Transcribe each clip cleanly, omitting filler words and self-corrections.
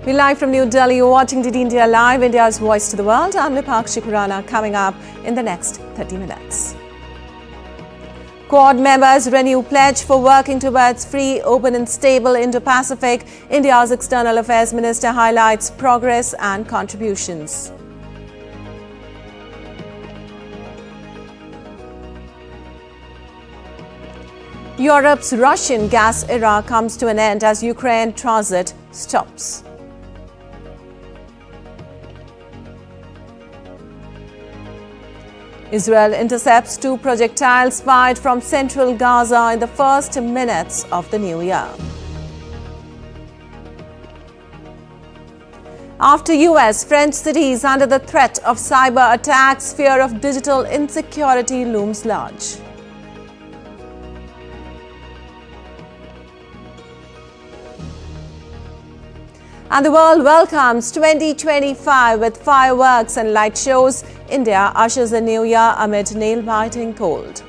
We're live from New Delhi. You're watching DD India Live, India's voice to the world. I'm Nipakshi Khurana, coming up in the next 30 minutes. Quad members renew pledge for working towards free, open and stable Indo-Pacific. India's External Affairs Minister highlights progress and contributions. Europe's Russian gas era comes to an end as Ukraine transit stops. Israel intercepts 2 projectiles fired from central Gaza in the first minutes of the new year. After US, French cities under the threat of cyber attacks, fear of digital insecurity looms large. And the world welcomes 2025 with fireworks and light shows. India ushers a new year amid nail-biting cold.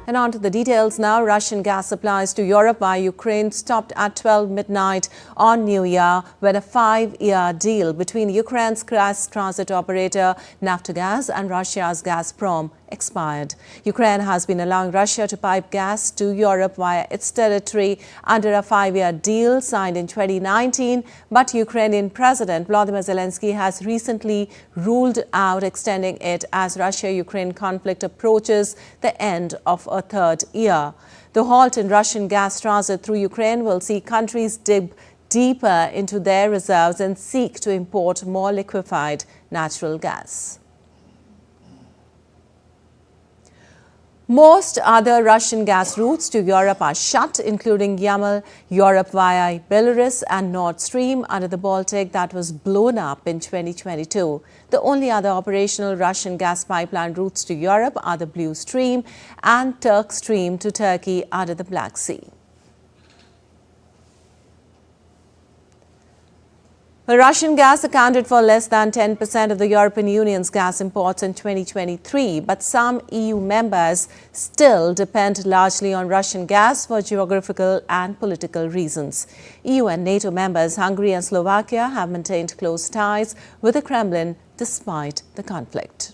And on to the details now. Russian gas supplies to Europe via Ukraine stopped at 12 midnight on New Year when a 5-year deal between Ukraine's gas transit operator Naftogaz and Russia's Gazprom expired. Ukraine has been allowing Russia to pipe gas to Europe via its territory under a 5-year deal signed in 2019, but Ukrainian President Volodymyr Zelensky has recently ruled out extending it as Russia-Ukraine conflict approaches the end of a third year. The halt in Russian gas transit through Ukraine will see countries dig deeper into their reserves and seek to import more liquefied natural gas. Most other Russian gas routes to Europe are shut, including Yamal Europe via Belarus and Nord Stream under the Baltic that was blown up in 2022. The only other operational Russian gas pipeline routes to Europe are the Blue Stream and Turk Stream to Turkey under the Black Sea. Russian gas accounted for less than 10% of the European Union's gas imports in 2023, but some EU members still depend largely on Russian gas for geographical and political reasons. EU and NATO members Hungary and Slovakia have maintained close ties with the Kremlin despite the conflict.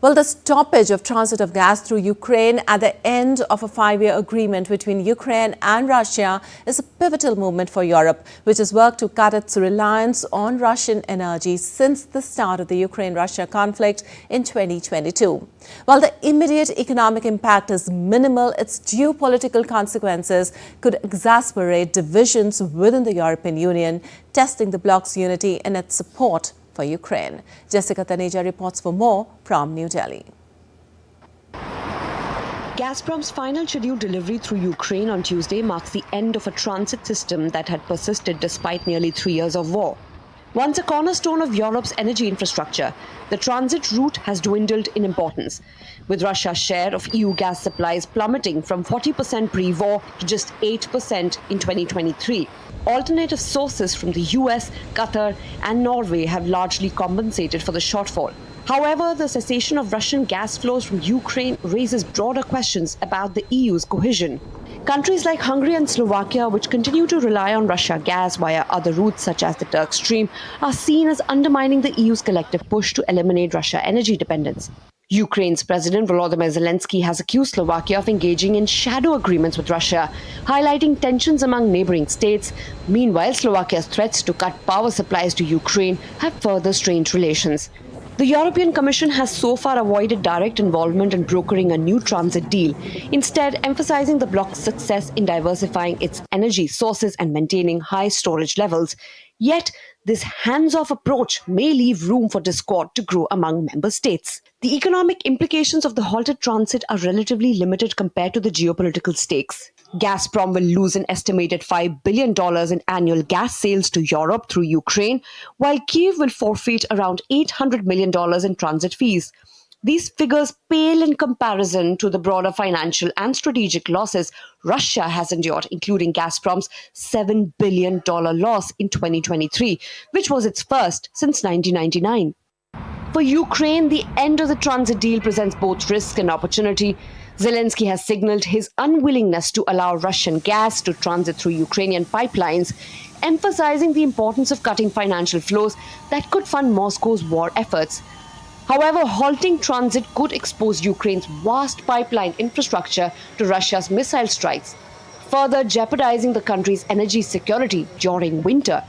Well, the stoppage of transit of gas through Ukraine at the end of a 5-year agreement between Ukraine and Russia is a pivotal movement for Europe, which has worked to cut its reliance on Russian energy since the start of the Ukraine-Russia conflict in 2022. While the immediate economic impact is minimal, its geopolitical consequences could exacerbate divisions within the European Union, testing the bloc's unity in its support for Ukraine. Jessica Taneja reports for more from New Delhi. Gazprom's final scheduled delivery through Ukraine on Tuesday marks the end of a transit system that had persisted despite nearly 3 years of war. Once a cornerstone of Europe's energy infrastructure, the transit route has dwindled in importance, with Russia's share of EU gas supplies plummeting from 40% pre-war to just 8% in 2023. Alternative sources from the US, Qatar and Norway have largely compensated for the shortfall. However, the cessation of Russian gas flows from Ukraine raises broader questions about the EU's cohesion. Countries like Hungary and Slovakia, which continue to rely on Russia gas via other routes such as the Turk Stream, are seen as undermining the EU's collective push to eliminate Russia energy dependence. Ukraine's President Volodymyr Zelensky has accused Slovakia of engaging in shadow agreements with Russia, highlighting tensions among neighboring states. Meanwhile, Slovakia's threats to cut power supplies to Ukraine have further strained relations. The European Commission has so far avoided direct involvement in brokering a new transit deal, instead emphasizing the bloc's success in diversifying its energy sources and maintaining high storage levels. Yet, This hands-off approach may leave room for discord to grow among member states. The economic implications of the halted transit are relatively limited compared to the geopolitical stakes. Gazprom will lose an estimated $5 billion in annual gas sales to Europe through Ukraine, while Kyiv will forfeit around $800 million in transit fees. These figures pale in comparison to the broader financial and strategic losses Russia has endured, including Gazprom's $7 billion loss in 2023, which was its first since 1999. For Ukraine, the end of the transit deal presents both risk and opportunity. Zelensky has signaled his unwillingness to allow Russian gas to transit through Ukrainian pipelines, emphasizing the importance of cutting financial flows that could fund Moscow's war efforts. However, halting transit could expose Ukraine's vast pipeline infrastructure to Russia's missile strikes, further jeopardizing the country's energy security during winter.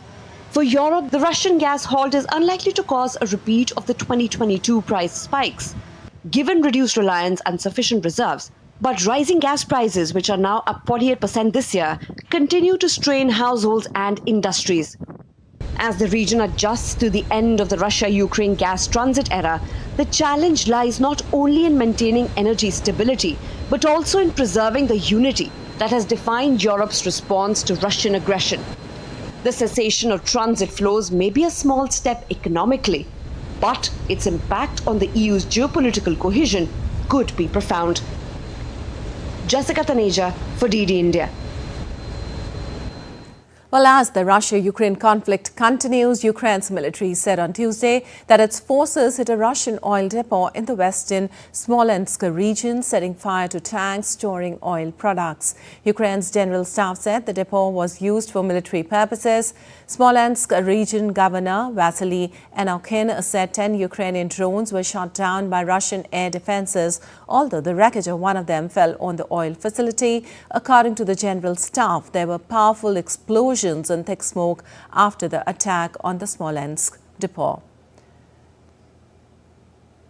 For Europe, the Russian gas halt is unlikely to cause a repeat of the 2022 price spikes, given reduced reliance and sufficient reserves. But rising gas prices, which are now up 48% this year, continue to strain households and industries. As the region adjusts to the end of the Russia-Ukraine gas transit era, the challenge lies not only in maintaining energy stability, but also in preserving the unity that has defined Europe's response to Russian aggression. The cessation of transit flows may be a small step economically, but its impact on the EU's geopolitical cohesion could be profound. Jessica Taneja for DD India. Well, as the Russia-Ukraine conflict continues, Ukraine's military said on Tuesday that its forces hit a Russian oil depot in the western Smolensk region, setting fire to tanks storing oil products. Ukraine's general staff said the depot was used for military purposes. Smolensk region governor Vasily Enokhin said 10 Ukrainian drones were shot down by Russian air defenses, although the wreckage of one of them fell on the oil facility. According to the general staff, there were powerful explosions and thick smoke after the attack on the Smolensk depot.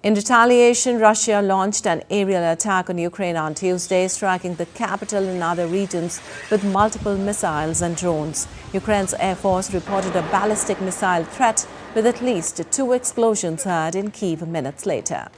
In retaliation, Russia launched an aerial attack on Ukraine on Tuesday, striking the capital and other regions with multiple missiles and drones. Ukraine's Air Force reported a ballistic missile threat with at least 2 explosions heard in Kyiv minutes later.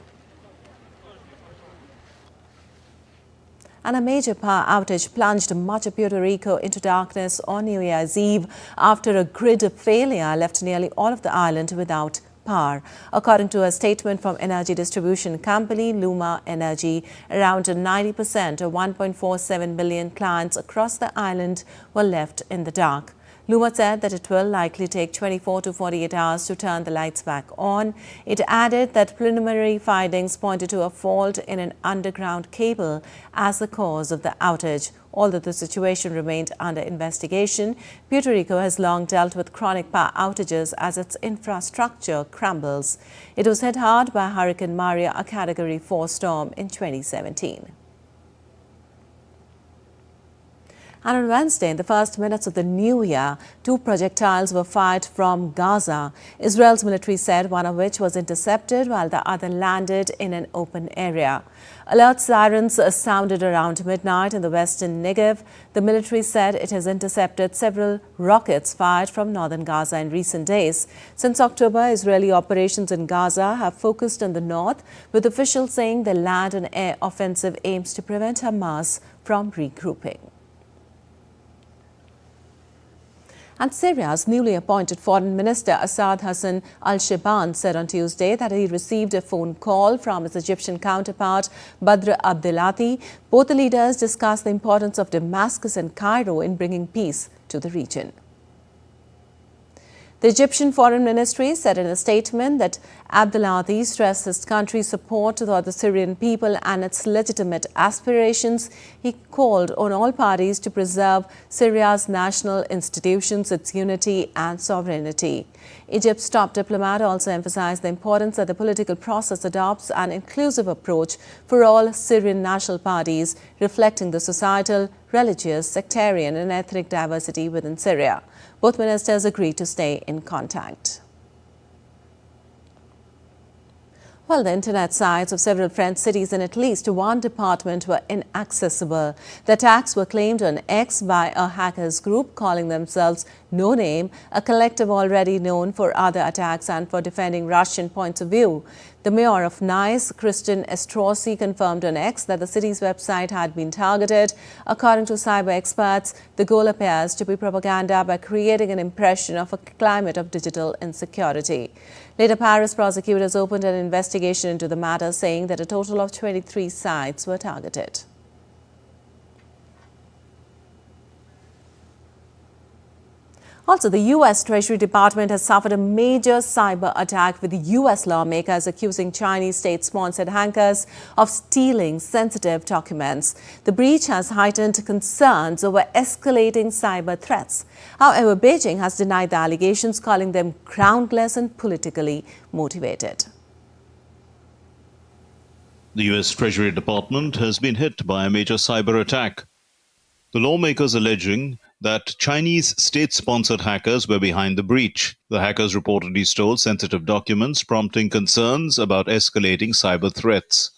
And a major power outage plunged much of Puerto Rico into darkness on New Year's Eve after a grid failure left nearly all of the island without power. According to a statement from energy distribution company Luma Energy, around 90% of 1.47 million clients across the island were left in the dark. Luma said that it will likely take 24 to 48 hours to turn the lights back on. It added that preliminary findings pointed to a fault in an underground cable as the cause of the outage. Although the situation remained under investigation, Puerto Rico has long dealt with chronic power outages as its infrastructure crumbles. It was hit hard by Hurricane Maria, a Category 4 storm in 2017. And on Wednesday, in the first minutes of the new year, 2 projectiles were fired from Gaza. Israel's military said one of which was intercepted while the other landed in an open area. Alert sirens sounded around midnight in the western Negev. The military said it has intercepted several rockets fired from northern Gaza in recent days. Since October, Israeli operations in Gaza have focused on the north, with officials saying the land and air offensive aims to prevent Hamas from regrouping. And Syria's newly appointed Foreign Minister Assad Hassan al-Shibban said on Tuesday that he received a phone call from his Egyptian counterpart Badr Abdelati. Both the leaders discussed the importance of Damascus and Cairo in bringing peace to the region. The Egyptian Foreign Ministry said in a statement that Abdelati stressed his country's support to the Syrian people and its legitimate aspirations. He called on all parties to preserve Syria's national institutions, its unity and sovereignty. Egypt's top diplomat also emphasized the importance that the political process adopts an inclusive approach for all Syrian national parties, reflecting the societal, religious, sectarian and ethnic diversity within Syria. Both ministers agreed to stay in contact. Well, the internet sites of several French cities in at least one department were inaccessible. The attacks were claimed on X by a hackers group calling themselves No Name, a collective already known for other attacks and for defending Russian points of view. The mayor of Nice, Christian Estrossi, confirmed on X that the city's website had been targeted. According to cyber experts, the goal appears to be propaganda by creating an impression of a climate of digital insecurity. Later, Paris prosecutors opened an investigation into the matter, saying that a total of 23 sites were targeted. Also, the U.S. Treasury Department has suffered a major cyber attack, with U.S. lawmakers accusing Chinese state-sponsored hackers of stealing sensitive documents. The breach has heightened concerns over escalating cyber threats. However, Beijing has denied the allegations, calling them groundless and politically motivated. The U.S. Treasury Department has been hit by a major cyber attack. The lawmakers alleging that Chinese state-sponsored hackers were behind the breach. The hackers reportedly stole sensitive documents, prompting concerns about escalating cyber threats.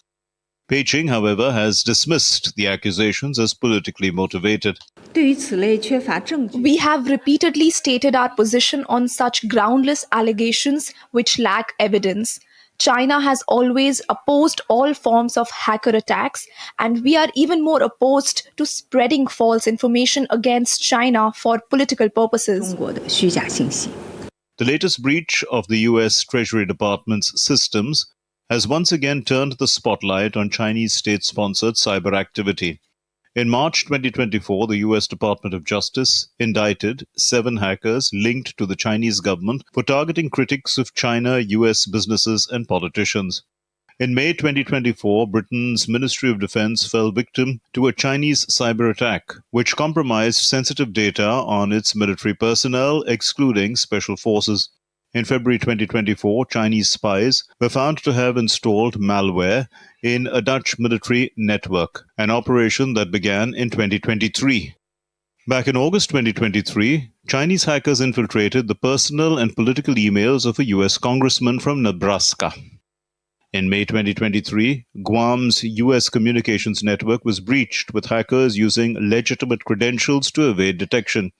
Beijing, however, has dismissed the accusations as politically motivated. We have repeatedly stated our position on such groundless allegations which lack evidence. China has always opposed all forms of hacker attacks, and we are even more opposed to spreading false information against China for political purposes. The latest breach of the U.S. Treasury Department's systems has once again turned the spotlight on Chinese state-sponsored cyber activity. In March 2024, the U.S. Department of Justice indicted 7 hackers linked to the Chinese government for targeting critics of China, U.S. businesses and politicians. In May 2024, Britain's Ministry of Defense fell victim to a Chinese cyber attack, which compromised sensitive data on its military personnel, excluding special forces. In February 2024, Chinese spies were found to have installed malware in a Dutch military network, an operation that began in 2023. Back in August 2023, Chinese hackers infiltrated the personal and political emails of a U.S. congressman from Nebraska. In May 2023, Guam's U.S. communications network was breached, with hackers using legitimate credentials to evade detection.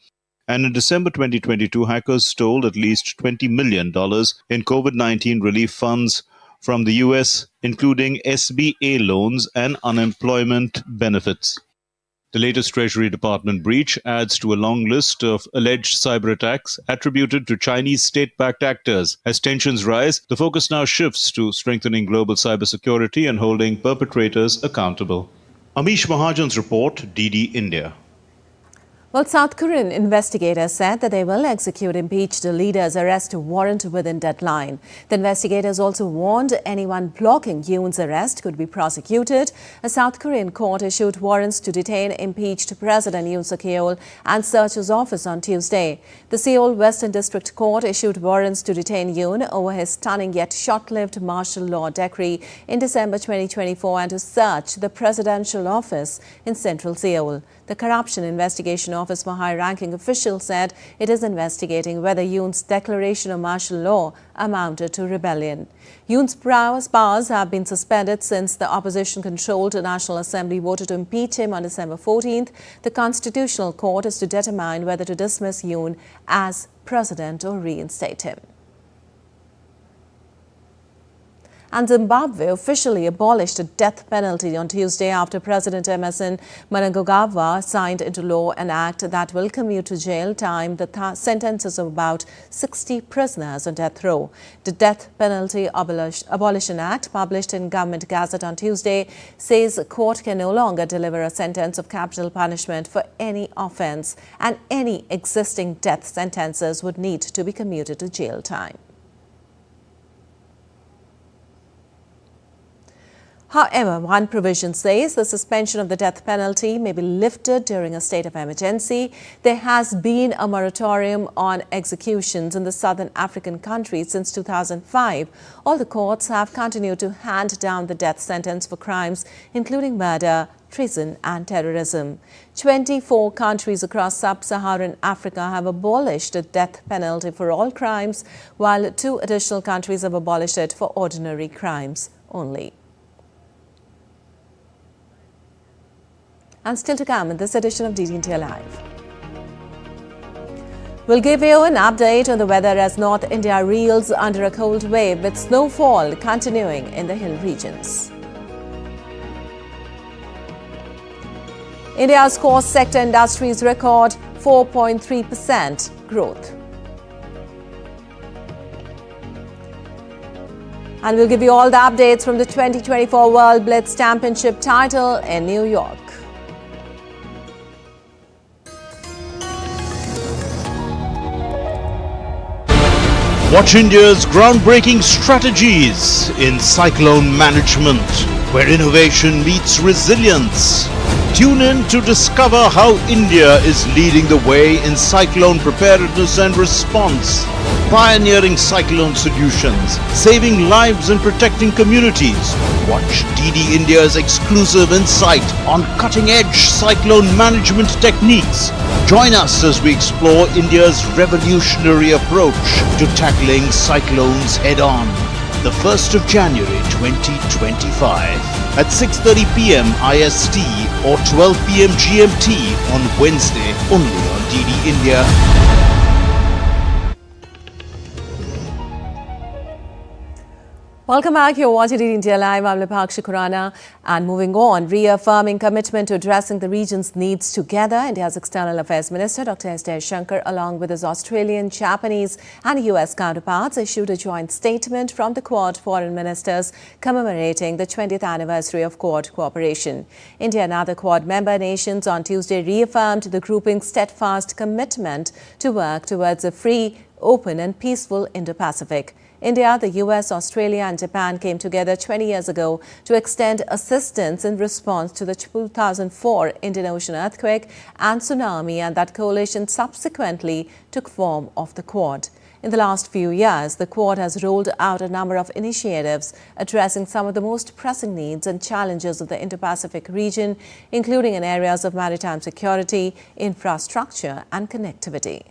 And in December 2022, hackers stole at least $20 million in COVID-19 relief funds from the U.S., including SBA loans and unemployment benefits. The latest Treasury Department breach adds to a long list of alleged cyber attacks attributed to Chinese state-backed actors. As tensions rise, the focus now shifts to strengthening global cybersecurity and holding perpetrators accountable. Amish Mahajan's report, DD India. Well, South Korean investigators said that they will execute impeached leaders' arrest warrant within deadline. The investigators also warned anyone blocking Yoon's arrest could be prosecuted. A South Korean court issued warrants to detain impeached President Yoon Suk-yeol and search his office on Tuesday. The Seoul Western District Court issued warrants to detain Yoon over his stunning yet short-lived martial law decree in December 2024 and to search the presidential office in central Seoul. The Corruption Investigation Office for high-ranking officials said it is investigating whether Yoon's declaration of martial law amounted to rebellion. Yoon's powers have been suspended since the opposition-controlled National Assembly voted to impeach him on December 14th. The Constitutional Court is to determine whether to dismiss Yoon as president or reinstate him. And Zimbabwe officially abolished the death penalty on Tuesday after President Emerson Mnangagwa signed into law an act that will commute to jail time the sentences of about 60 prisoners on death row. The Death Penalty Abolition Act, published in Government Gazette on Tuesday, says a court can no longer deliver a sentence of capital punishment for any offence, and any existing death sentences would need to be commuted to jail time. However, one provision says the suspension of the death penalty may be lifted during a state of emergency. There has been a moratorium on executions in the southern African countries since 2005. All the courts have continued to hand down the death sentence for crimes including murder, treason and terrorism. 24 countries across sub-Saharan Africa have abolished the death penalty for all crimes, while 2 additional countries have abolished it for ordinary crimes only. And still to come in this edition of DD India Live. We'll give you an update on the weather as North India reels under a cold wave with snowfall continuing in the hill regions. India's core sector industries record 4.3% growth. And we'll give you all the updates from the 2024 World Blitz Championship title in New York. Watch India's groundbreaking strategies in cyclone management, where innovation meets resilience. Tune in to discover how India is leading the way in cyclone preparedness and response, pioneering cyclone solutions, saving lives and protecting communities. Watch DD India's exclusive insight on cutting-edge cyclone management techniques. Join us as we explore India's revolutionary approach to tackling cyclones head-on. The 1st of January 2025 at 6:30 p.m. IST or 12 p.m. GMT on Wednesday only on DD India. Welcome back. You're watching India Live. I'm Lipakshi Khurana. And moving on, reaffirming commitment to addressing the region's needs together, India's External Affairs Minister Dr. S. Jaishankar, along with his Australian, Japanese and US counterparts, issued a joint statement from the Quad foreign ministers commemorating the 20th anniversary of Quad cooperation. India and other Quad member nations on Tuesday reaffirmed the grouping's steadfast commitment to work towards a free, open and peaceful Indo-Pacific. India, the US, Australia and Japan came together 20 years ago to extend assistance in response to the 2004 Indian Ocean earthquake and tsunami, and that coalition subsequently took form of the Quad. In the last few years, the Quad has rolled out a number of initiatives addressing some of the most pressing needs and challenges of the Indo-Pacific region, including in areas of maritime security, infrastructure and connectivity.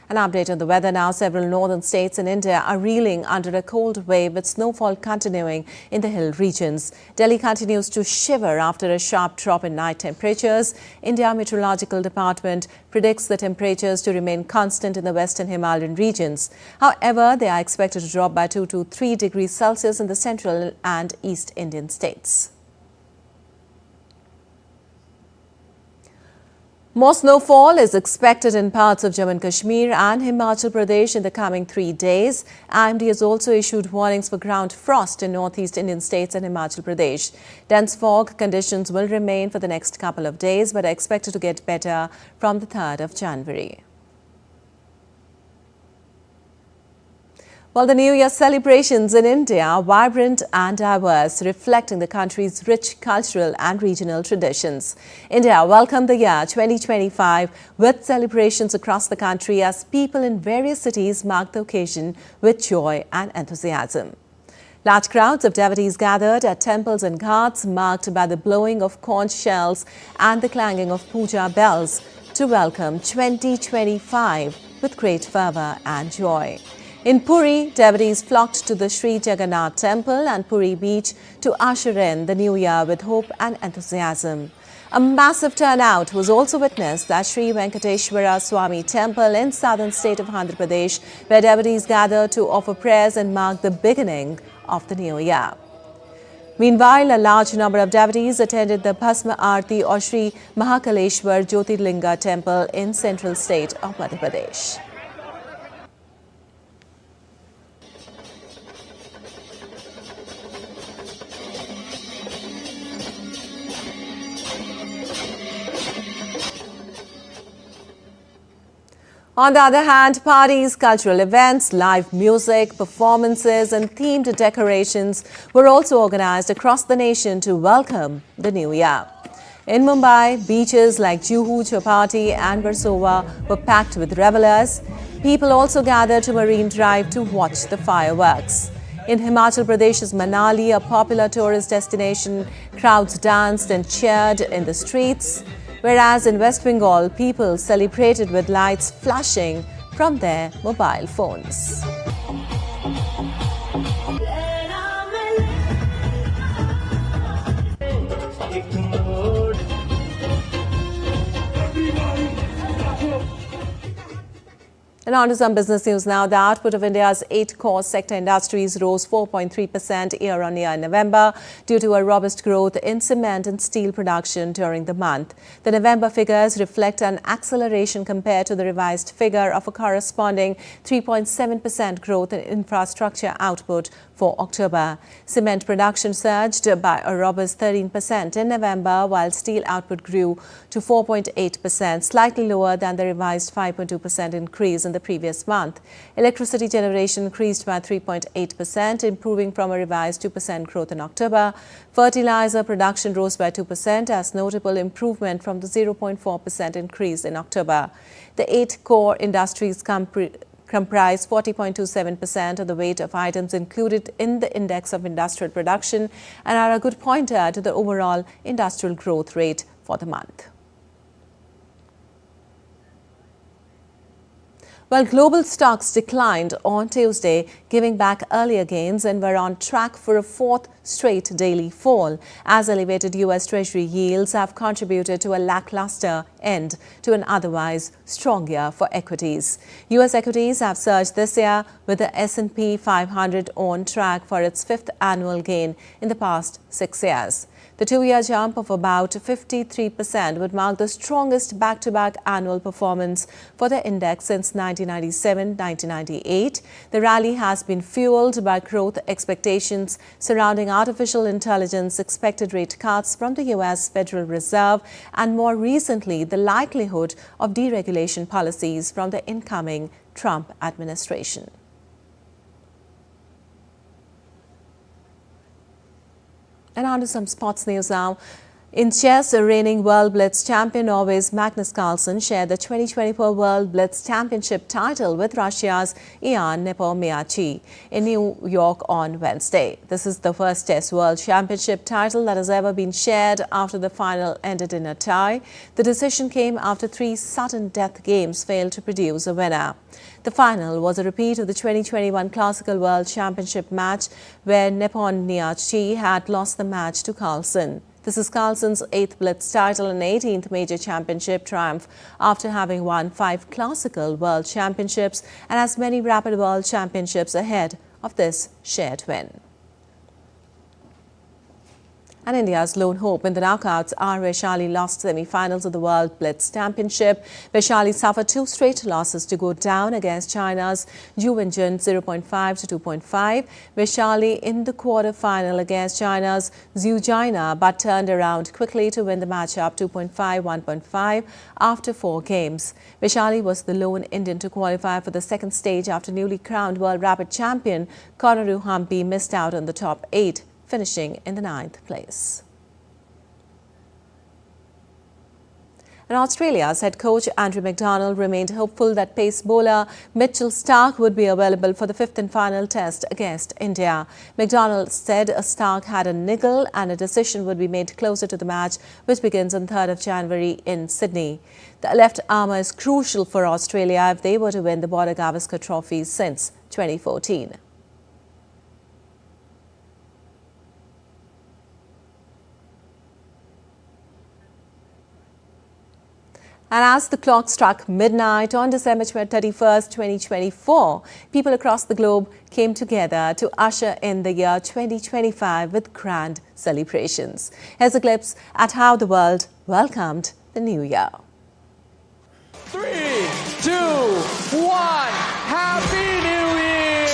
An update on the weather now. Several northern states in India are reeling under a cold wave with snowfall continuing in the hill regions. Delhi continues to shiver after a sharp drop in night temperatures. India Meteorological Department predicts the temperatures to remain constant in the western Himalayan regions. However, they are expected to drop by 2 to 3 degrees Celsius in the central and east Indian states. More snowfall is expected in parts of Jammu and Kashmir and Himachal Pradesh in the coming 3 days. IMD has also issued warnings for ground frost in northeast Indian states and Himachal Pradesh. Dense fog conditions will remain for the next couple of days, but are expected to get better from the 3rd of January. Well, the New Year celebrations in India are vibrant and diverse, reflecting the country's rich cultural and regional traditions. India welcomed the year 2025 with celebrations across the country as people in various cities marked the occasion with joy and enthusiasm. Large crowds of devotees gathered at temples and ghats, marked by the blowing of conch shells and the clanging of puja bells, to welcome 2025 with great fervour and joy. In Puri, devotees flocked to the Sri Jagannath Temple and Puri Beach to usher in the new year with hope and enthusiasm. A massive turnout was also witnessed at Sri Venkateshwara Swami Temple in southern state of Andhra Pradesh, where devotees gathered to offer prayers and mark the beginning of the new year. Meanwhile, a large number of devotees attended the Bhasma Aarti or Sri Mahakaleshwar Jyotirlinga Temple in central state of Madhya Pradesh. On the other hand, parties, cultural events, live music, performances and themed decorations were also organized across the nation to welcome the new year. In Mumbai, beaches like Juhu, Chowpatty and Versova were packed with revelers. People also gathered to Marine Drive to watch the fireworks. In Himachal Pradesh's Manali, a popular tourist destination, crowds danced and cheered in the streets. Whereas in West Bengal, people celebrated with lights flashing from their mobile phones. And on to some business news now. The output of India's 8 core sector industries rose 4.3% year-on-year in November due to a robust growth in cement and steel production during the month. The November figures reflect an acceleration compared to the revised figure of a corresponding 3.7% growth in infrastructure output for October. Cement production surged by a robust 13% in November, while steel output grew to 4.8%, slightly lower than the revised 5.2% increase in the previous month. Electricity generation increased by 3.8%, improving from a revised 2% growth in October. Fertilizer production rose by 2%, as notable improvement from the 0.4% increase in October. The 8 core industries comprise 40.27% of the weight of items included in the Index of Industrial Production and are a good pointer to the overall industrial growth rate for the month. Well, global stocks declined on Tuesday, giving back earlier gains and were on track for a 4th straight daily fall, as elevated U.S. Treasury yields have contributed to a lackluster end to an otherwise strong year for equities. U.S. equities have surged this year, with the S&P 500 on track for its 5th annual gain in the past 6 years. The 2-year jump of about 53% would mark the strongest back-to-back annual performance for the index since 1997-1998. The rally has been fueled by growth expectations surrounding artificial intelligence, expected rate cuts from the U.S. Federal Reserve, and more recently, the likelihood of deregulation policies from the incoming Trump administration. And on to some sports news now. In chess, the reigning World Blitz champion Norway's Magnus Carlsen shared the 2024 World Blitz Championship title with Russia's Ian Nepomniachtchi in New York on Wednesday. This is the first Chess World Championship title that has ever been shared after the final ended in a tie. The decision came after 3 sudden death games failed to produce a winner. The final was a repeat of the 2021 Classical World Championship match, where Nepomniachtchi had lost the match to Carlsen. This is Carlsen's 8th Blitz title and 18th major championship triumph after having won 5 Classical World Championships and as many Rapid World Championships ahead of this shared win. And India's lone hope in the knockouts are Vaishali lost semi-finals of the World Blitz Championship. Vaishali suffered 2 straight losses to go down against China's Ju Wenjun 0.5 to 2.5. Vaishali in the quarter-final against China's Zhu Jina, but turned around quickly to win the matchup 2.5, 1.5 after 4 games. Vaishali was the lone Indian to qualify for the second stage after newly crowned World Rapid Champion Konaru Hampi missed out on the top 8. Finishing in the 9th place. And Australia's head coach Andrew McDonald remained hopeful that pace bowler Mitchell Starc would be available for the 5th and final test against India. McDonald said Starc had a niggle and a decision would be made closer to the match, which begins on 3rd of January in Sydney. The left armour is crucial for Australia if they were to win the Border Gavaskar Trophy since 2014. And as the clock struck midnight on December 31st, 2024, people across the globe came together to usher in the year 2025 with grand celebrations. Here's a glimpse at how the world welcomed the new year. 3, 2, 1, Happy New Year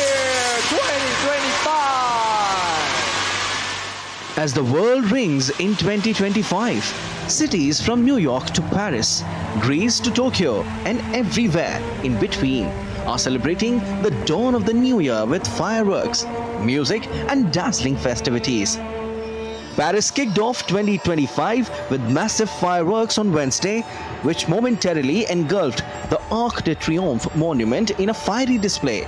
2025! As the world rings in 2025, cities from New York to Paris, Greece to Tokyo, and everywhere in between are celebrating the dawn of the new year with fireworks, music, and dazzling festivities. Paris kicked off 2025 with massive fireworks on Wednesday, which momentarily engulfed the Arc de Triomphe monument in a fiery display.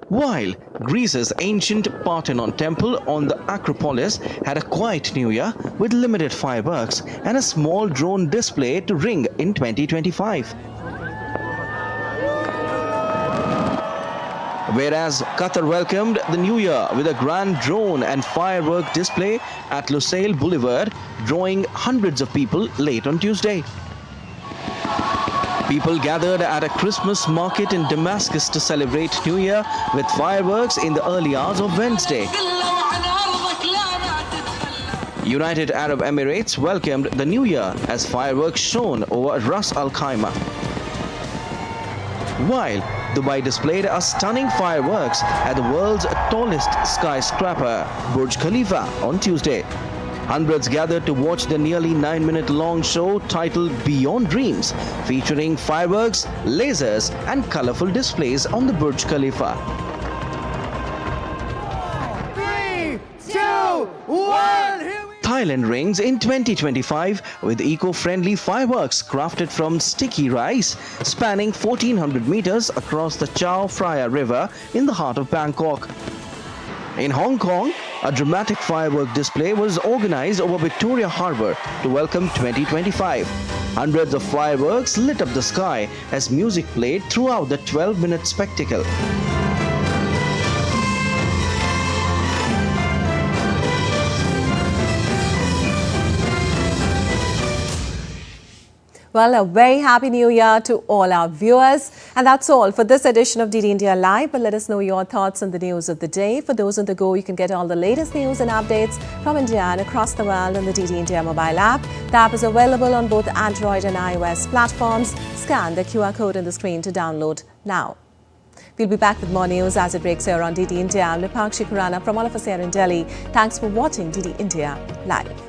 While Greece's ancient Parthenon temple on the Acropolis had a quiet new year with limited fireworks and a small drone display to ring in 2025. Whereas Qatar welcomed the new year with a grand drone and firework display at Lusail Boulevard, drawing hundreds of people late on Tuesday. People gathered at a Christmas market in Damascus to celebrate New Year with fireworks in the early hours of Wednesday. United Arab Emirates welcomed the New Year as fireworks shone over Ras Al Khaimah, while Dubai displayed a stunning fireworks at the world's tallest skyscraper, Burj Khalifa, on Tuesday. Hundreds gathered to watch the nearly 9-minute-long show titled Beyond Dreams, featuring fireworks, lasers and colorful displays on the Burj Khalifa. 3, 2, 1, here we Thailand rings in 2025 with eco-friendly fireworks crafted from sticky rice, spanning 1400 meters across the Chao Phraya River in the heart of Bangkok. In Hong Kong, a dramatic firework display was organized over Victoria Harbour to welcome 2025. Hundreds of fireworks lit up the sky as music played throughout the 12-minute spectacle. Well, a very happy New Year to all our viewers. And that's all for this edition of DD India Live. But let us know your thoughts on the news of the day. For those on the go, you can get all the latest news and updates from India and across the world on the DD India mobile app. The app is available on both Android and iOS platforms. Scan the QR code on the screen to download now. We'll be back with more news as it breaks here on DD India. I'm Lipakshi Khurana from all of us here in Delhi. Thanks for watching DD India Live.